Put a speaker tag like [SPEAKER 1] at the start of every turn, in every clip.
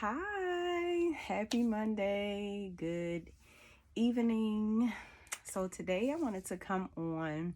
[SPEAKER 1] Hi, happy Monday, good evening. So today I wanted to come on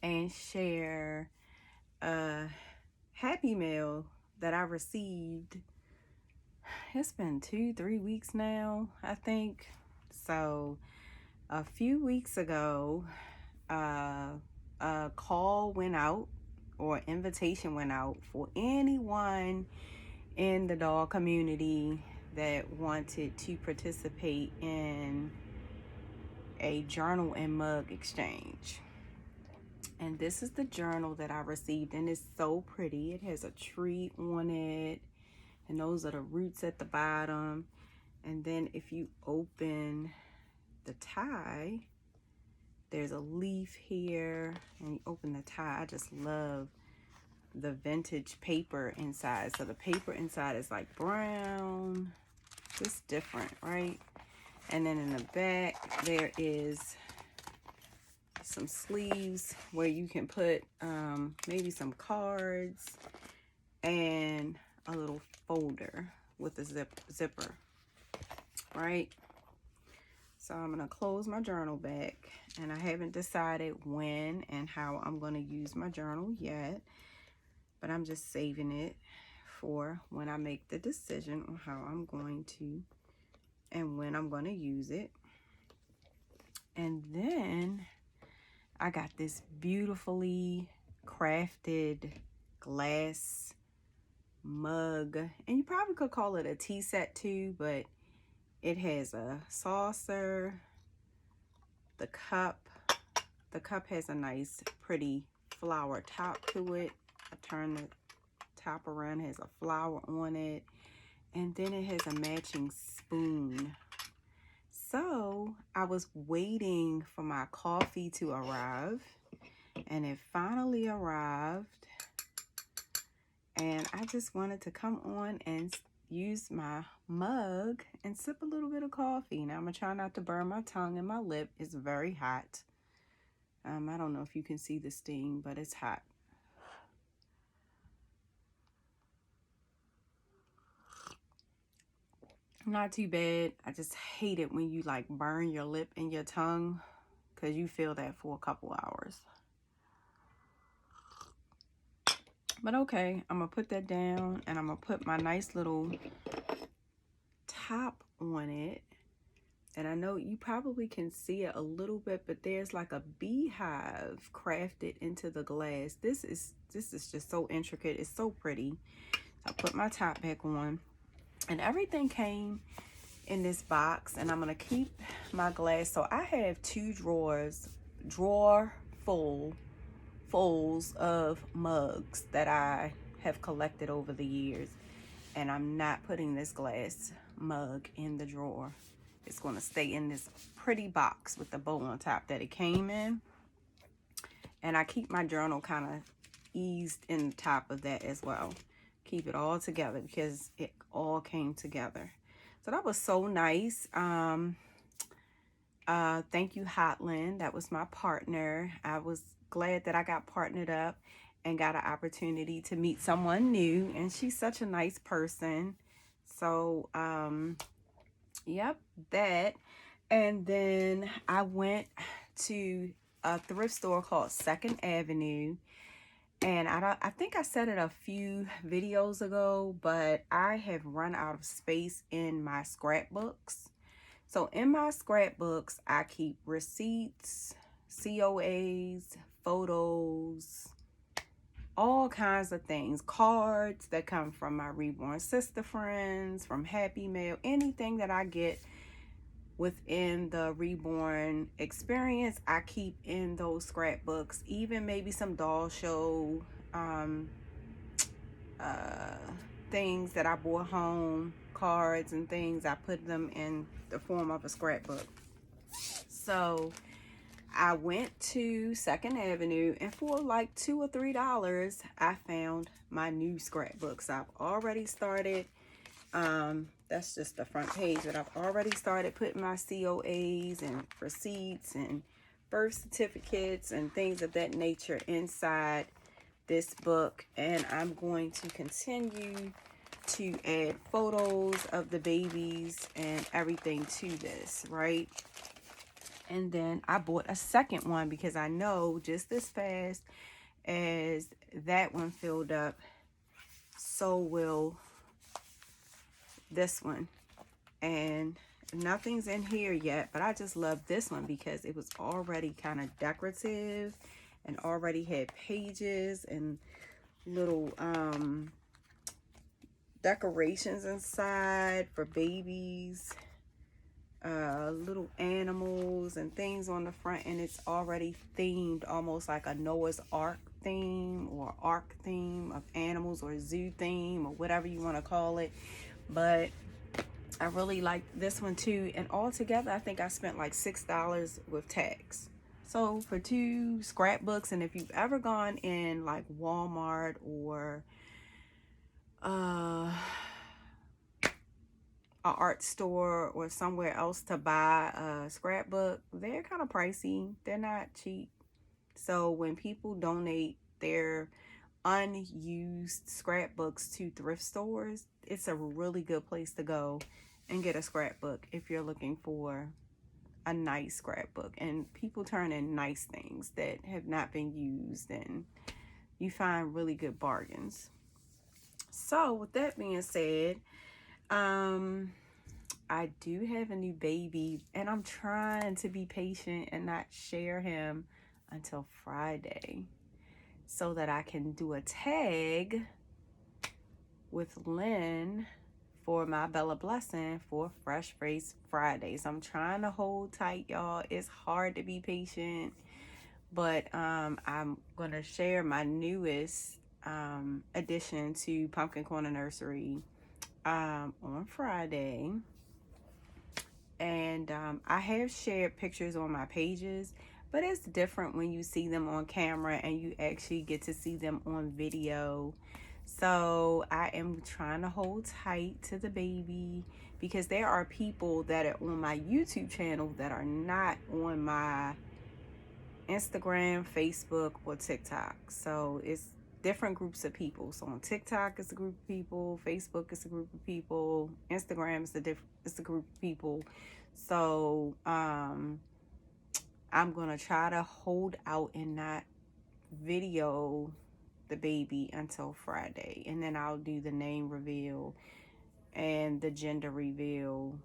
[SPEAKER 1] and share a happy mail that I received. It's been 2-3 weeks now, I think. So a few weeks ago, a call went out or invitation went out for anyone in the dog community that wanted to participate in a journal and mug exchange. And this is the journal that I received, and it's so pretty. It has a tree on it, and those are the roots at the bottom. And then if you open the tie, there's a leaf here, and you open the tie. I just love the vintage paper inside. So the paper inside is like brown, just different, right? And then in the back there is some sleeves where you can put maybe some cards and a little folder with a zipper, right? So I'm gonna close my journal back, and I haven't decided when and how I'm gonna use my journal yet, but I'm just saving it for when I make the decision on how I'm going to and when I'm going to use it. And then I got this beautifully crafted glass mug, and you probably could call it a tea set too, but it has a saucer, the cup has a nice pretty flower top to it. I turn the top around, it has a flower on it, and then it has a matching spoon. So I was waiting for my coffee to arrive, and it finally arrived, and I just wanted to come on and use my mug and sip a little bit of coffee. Now I'm gonna try not to burn my tongue and my lip. It's very hot. I don't know if you can see the steam, but it's hot. Not too bad. I just hate it when you like burn your lip and your tongue, because you feel that for a couple hours. But okay, I'm gonna put that down, and I'm gonna put my nice little top on it. And I know you probably can see it a little bit, but there's like a beehive crafted into the glass. This is just so intricate. It's so pretty. So I put my top back on, and everything came in this box, and I'm gonna keep my glass. So I have two drawer fulls of mugs that I have collected over the years, and I'm not putting this glass mug in the drawer. It's going to stay in this pretty box with the bow on top that it came in, and I keep my journal kind of eased in the top of that as well. Keep it all together because it all came together. So that was so nice. Thank you, Hotland. That was my partner. I was glad that I got partnered up and got an opportunity to meet someone new, and she's such a nice person. So yep, that. And then I went to a thrift store called 2nd Avenue, and I think I said it a few videos ago, but I have run out of space in my scrapbooks. So in my scrapbooks, I keep receipts, COAs, photos, all kinds of things, cards that come from my Reborn Sister friends, from Happy Mail, anything that I get within the Reborn experience, I keep in those scrapbooks. Even maybe some doll show things that I brought home, cards and things, I put them in the form of a scrapbook. So I went to 2nd Avenue, and for like $2 or $3, I found my new scrapbooks. I've already started, that's just the front page, but I've already started putting my COAs and receipts and birth certificates and things of that nature inside this book, and I'm going to continue to add photos of the babies and everything to this, right? And then I bought a second one because I know just as fast as that one filled up, so will this one. And nothing's in here yet, but I just love this one because it was already kind of decorative and already had pages and little decorations inside for babies, little animals and things on the front, and it's already themed almost like a Noah's Ark theme or ark theme of animals or zoo theme or whatever you want to call it. But I really like this one too, and altogether I think I spent like $6 with tax. So for 2 scrapbooks, and if you've ever gone in like Walmart or a art store or somewhere else to buy a scrapbook, they're kind of pricey. They're not cheap. So when people donate their unused scrapbooks to thrift stores, it's a really good place to go and get a scrapbook if you're looking for a nice scrapbook. And people turn in nice things that have not been used, and you find really good bargains. So with that being said, I do have a new baby, and I'm trying to be patient and not share him until Friday so that I can do a tag with Lynn for my Bella Blessing for Fresh Face Fridays. I'm trying to hold tight, y'all. It's hard to be patient, but I'm gonna share my newest addition to Pumpkin Corner Nursery on Friday. And I have shared pictures on my pages, but it's different when you see them on camera and you actually get to see them on video. So I am trying to hold tight to the baby because there are people that are on my YouTube channel that are not on my Instagram, Facebook, or TikTok. So it's different groups of people. So on TikTok it's a group of people, Facebook is a group of people, Instagram is a group of people. So I'm gonna try to hold out and not video the baby until Friday, and then I'll do the name reveal and the gender reveal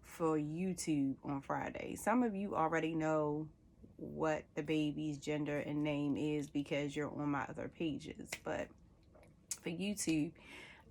[SPEAKER 1] for YouTube on Friday. Some of you already know what the baby's gender and name is because you're on my other pages, but for YouTube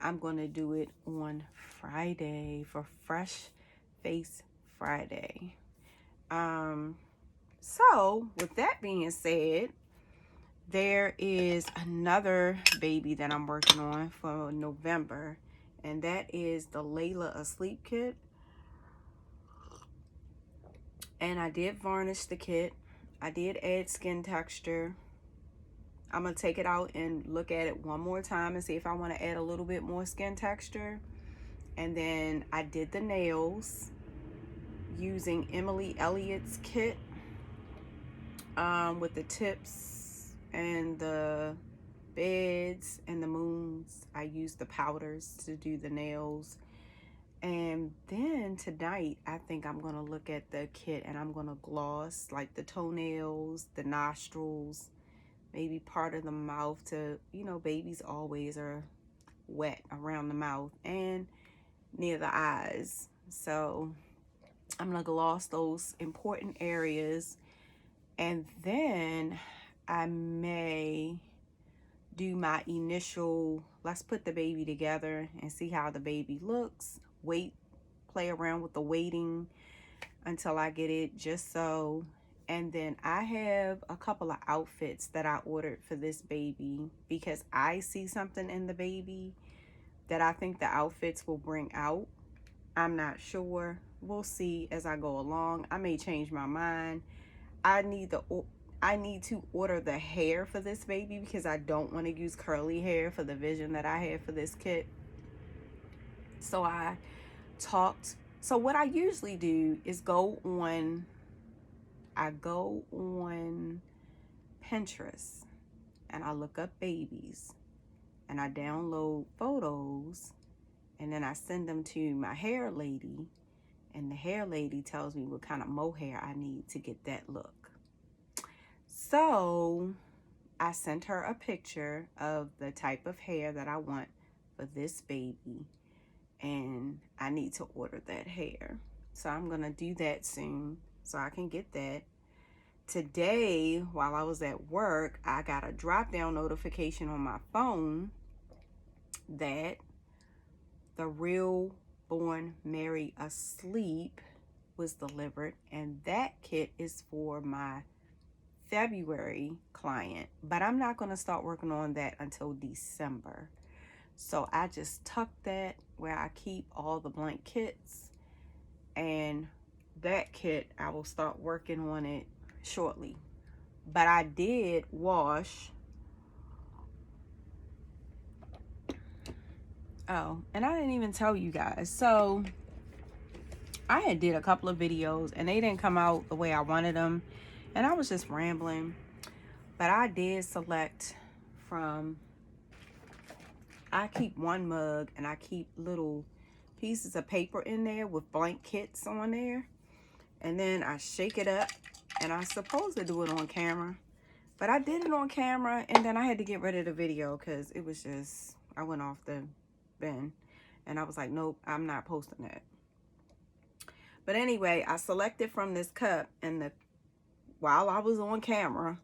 [SPEAKER 1] I'm going to do it on Friday for Fresh Face Friday. So with that being said, there is another baby that I'm working on for November, and that is the Layla Asleep kit. And I did varnish the kit. I did add skin texture. I'm going to take it out and look at it one more time and see if I want to add a little bit more skin texture. And then I did the nails using Emily Elliott's kit with the tips and the beds and the moons. I used the powders to do the nails. And then tonight I think I'm gonna look at the kit and I'm gonna gloss like the toenails, the nostrils, maybe part of the mouth to, you know, babies always are wet around the mouth and near the eyes. So I'm gonna gloss those important areas, and then I may do my initial, let's put the baby together and see how the baby looks. Play around with the weighting until I get it just so. And then I have a couple of outfits that I ordered for this baby because I see something in the baby that I think the outfits will bring out. I'm not sure. We'll see as I go along. I may change my mind. I need to order the hair for this baby because I don't want to use curly hair for the vision that I have for this kit. So what I usually do is go on Pinterest and I look up babies and I download photos And then I send them to my hair lady, and the hair lady tells me what kind of mohair I need to get that look. So I sent her a picture of the type of hair that I want for this baby, and I need to order that hair. So I'm gonna do that soon so I can get that. Today, while I was at work, I got a drop down notification on my phone that the Real Born Mary Asleep was delivered, and that kit is for my February client, but I'm not going to start working on that until December. So I just tucked that where I keep all the blank kits, and that kit I will start working on it shortly. But I did wash. Oh, and I didn't even tell you guys. So I had did a couple of videos and they didn't come out the way I wanted them, and I was just rambling. But I did select from, I keep one mug and I keep little pieces of paper in there with blank kits on there, and then I shake it up, and I supposed to do it on camera, but I did it on camera and then I had to get rid of the video because it was just, I went off the bin and I was like, nope, I'm not posting that. But anyway, I selected from this cup, and while I was on camera,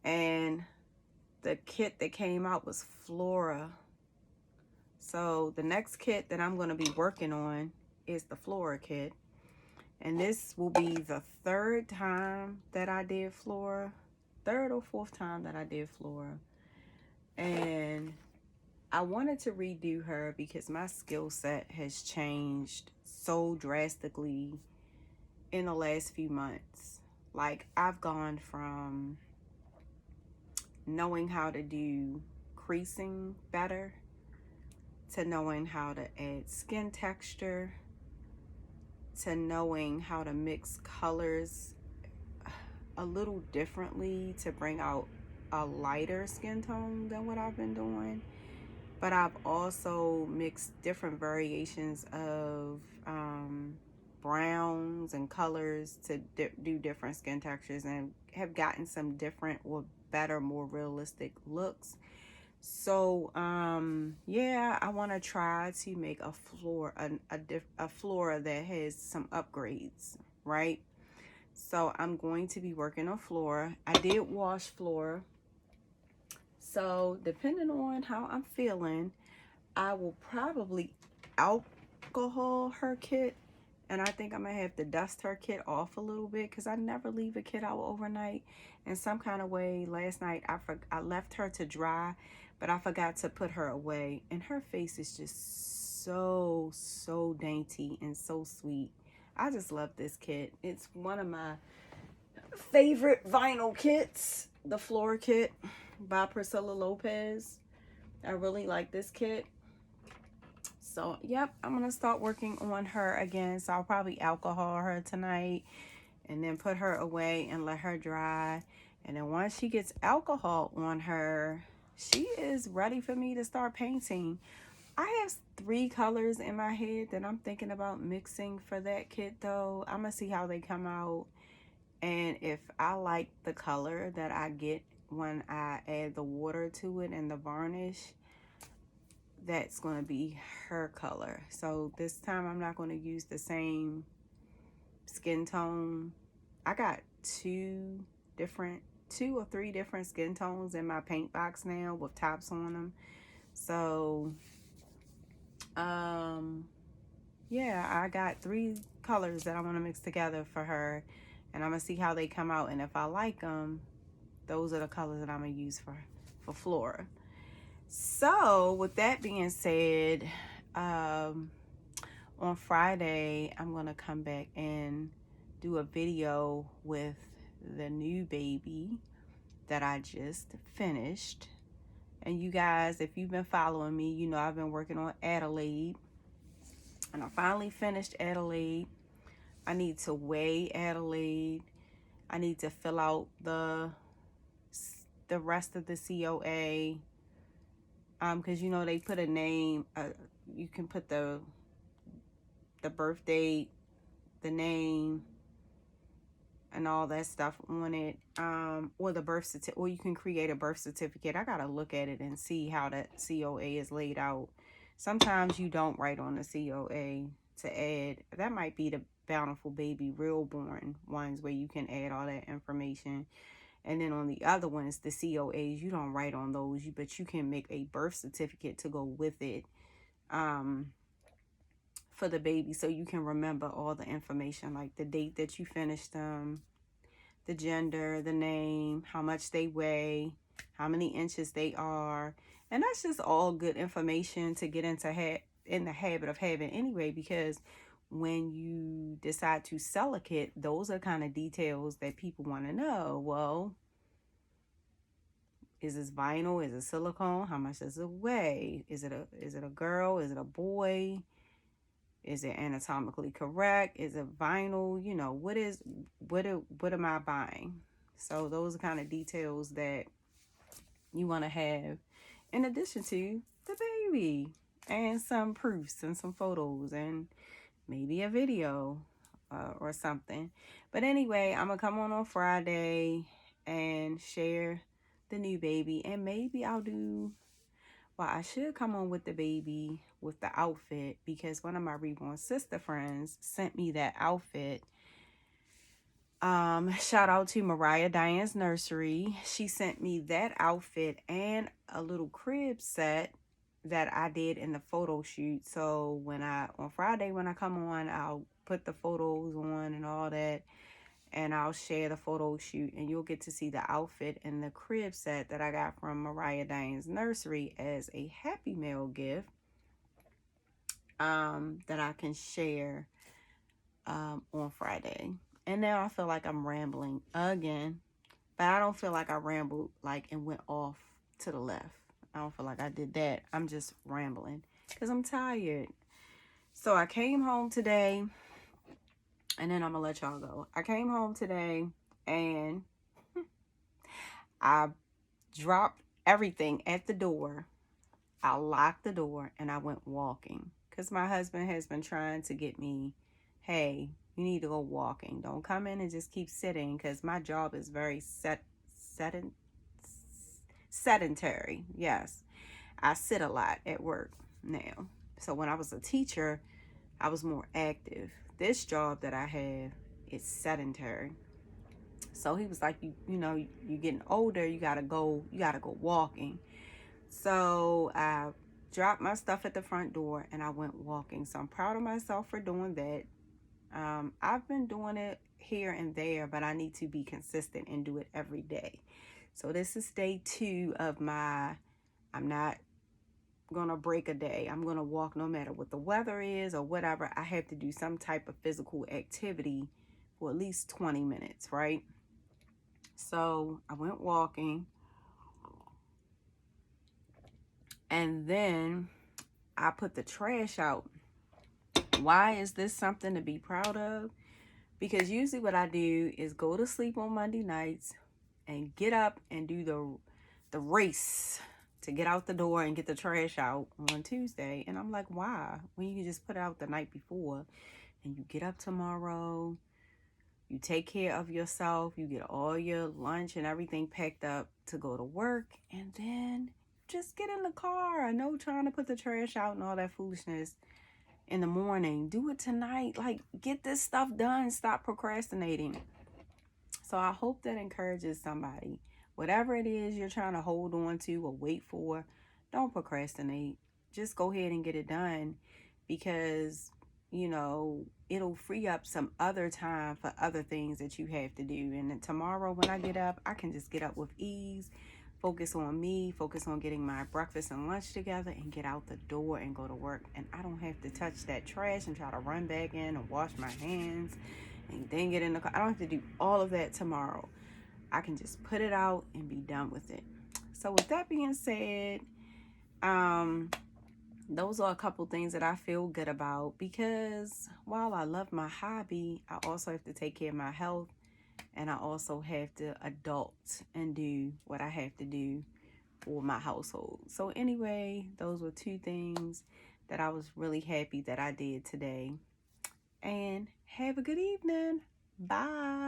[SPEAKER 1] and the kit that came out was Flora. So the next kit that I'm going to be working on is the Flora kit. And this will be the third time that I did Flora. Third or fourth time that I did Flora. And I wanted to redo her because my skill set has changed so drastically in the last few months. Like, I've gone from knowing how to do creasing better to knowing how to add skin texture to knowing how to mix colors a little differently to bring out a lighter skin tone than what I've been doing. But I've also mixed different variations of browns and colors to do different skin textures, and have gotten some different or better, more realistic looks. So yeah, I want to try to make a Flora that has some upgrades, right? So I'm going to be working on Flora. I did wash Flora, so depending on how I'm feeling, I will probably alcohol her kit, and I think I'm gonna have to dust her kit off a little bit because I never leave a kit out overnight. In some kind of way, last night I left her to dry, but I forgot to put her away, and her face is just so dainty and so sweet. I just love this kit. It's one of my favorite vinyl kits, the Flora kit by Priscilla Lopez. I really like this kit. So yep, I'm gonna start working on her again. So I'll probably alcohol her tonight and then put her away and let her dry. And then once she gets alcohol on her, she is ready for me to start painting. I have 3 colors in my head that I'm thinking about mixing for that kit though. I'm gonna see how they come out, and if I like the color that I get when I add the water to it and the varnish, that's going to be her color. So this time I'm not going to use the same skin tone. I got 2 or 3 different skin tones in my paint box now with tops on them. So yeah, I got 3 colors that I want to mix together for her, and I'm gonna see how they come out, and if I like them, those are the colors that I'm gonna use for Flora. So with that being said, on Friday I'm gonna come back and do a video with the new baby that I just finished. And you guys, if you've been following me, you know I've been working on Adelaide, and I finally finished Adelaide. I need to weigh Adelaide. I need to fill out the rest of the COA, because you know they put a name, you can put the birth date, the name, and all that stuff on it, or the birth certificate, or you can create a birth certificate. I gotta look at it and see how that COA is laid out. Sometimes you don't write on the COA to add. That might be the Bountiful Baby Realborn ones where you can add all that information. And then on the other ones, the COAs, you don't write on those, but you can make a birth certificate to go with it, for the baby, so you can remember all the information, like the date that you finished them, the gender, the name, how much they weigh, how many inches they are. And that's just all good information to get into in the habit of having anyway, because when you decide to sell a kit, those are kind of details that people want to know. Well, is this vinyl? Is it silicone? How much does it weigh? Is it a girl? Is it a boy? Is it anatomically correct? Is it vinyl? You know, what am I buying? So those are kind of details that you want to have in addition to the baby, and some proofs and some photos and maybe a video or something. But anyway, I'm gonna come on Friday and share the new baby, and maybe I'll do, well, I should come on with the baby with the outfit, because one of my reborn sister friends sent me that outfit. Shout out to Mariah Diane's Nursery. She sent me that outfit and a little crib set that I did in the photo shoot. So on Friday when I come on, I'll put the photos on and all that, and I'll share the photo shoot, and you'll get to see the outfit and the crib set that I got from Mariah Diane's Nursery as a Happy Meal gift, that I can share on Friday. And now I feel like I'm rambling again, but I don't feel like I rambled and went off to the left. I don't feel like I did that. I'm just rambling because I'm tired. So I came home today, and then I'm gonna let y'all go. I came home today and I dropped everything at the door. I locked the door and I went walking, because my husband has been trying to get me, hey, you need to go walking. Don't come in and just keep sitting, because my job is very sedentary. Yes, I sit a lot at work now. So when I was a teacher, I was more active. This job that I have is sedentary. So he was like, you're getting older, you gotta go walking. So I dropped my stuff at the front door and I went walking. So I'm proud of myself for doing that. I've been doing it here and there, but I need to be consistent and do it every day. So this is day 2 of I'm not gonna break a day. I'm gonna walk no matter what the weather is or whatever. I have to do some type of physical activity for at least 20 minutes, right? So I went walking, and then I put the trash out. Why is this something to be proud of? Because usually what I do is go to sleep on Monday nights and get up and do the race to get out the door and get the trash out on Tuesday. And I'm like, why? When you can just put it out the night before, and you get up tomorrow, you take care of yourself, you get all your lunch and everything packed up to go to work, and then just get in the car. I know, trying to put the trash out and all that foolishness in the morning. Do it tonight. Get this stuff done. Stop procrastinating. So I hope that encourages somebody. Whatever it is you're trying to hold on to or wait for, don't procrastinate. Just go ahead and get it done, because it'll free up some other time for other things that you have to do. And then tomorrow when I get up, I can just get up with ease, focus on me, focus on getting my breakfast and lunch together, and get out the door and go to work. And I don't have to touch that trash and try to run back in and wash my hands and then get in the car. I don't have to do all of that tomorrow. I can just put it out and be done with it. So with that being said, those are a couple things that I feel good about, because while I love my hobby, I also have to take care of my health, and I also have to adult and do what I have to do for my household. So anyway, those were 2 things that I was really happy that I did today. And have a good evening. Bye.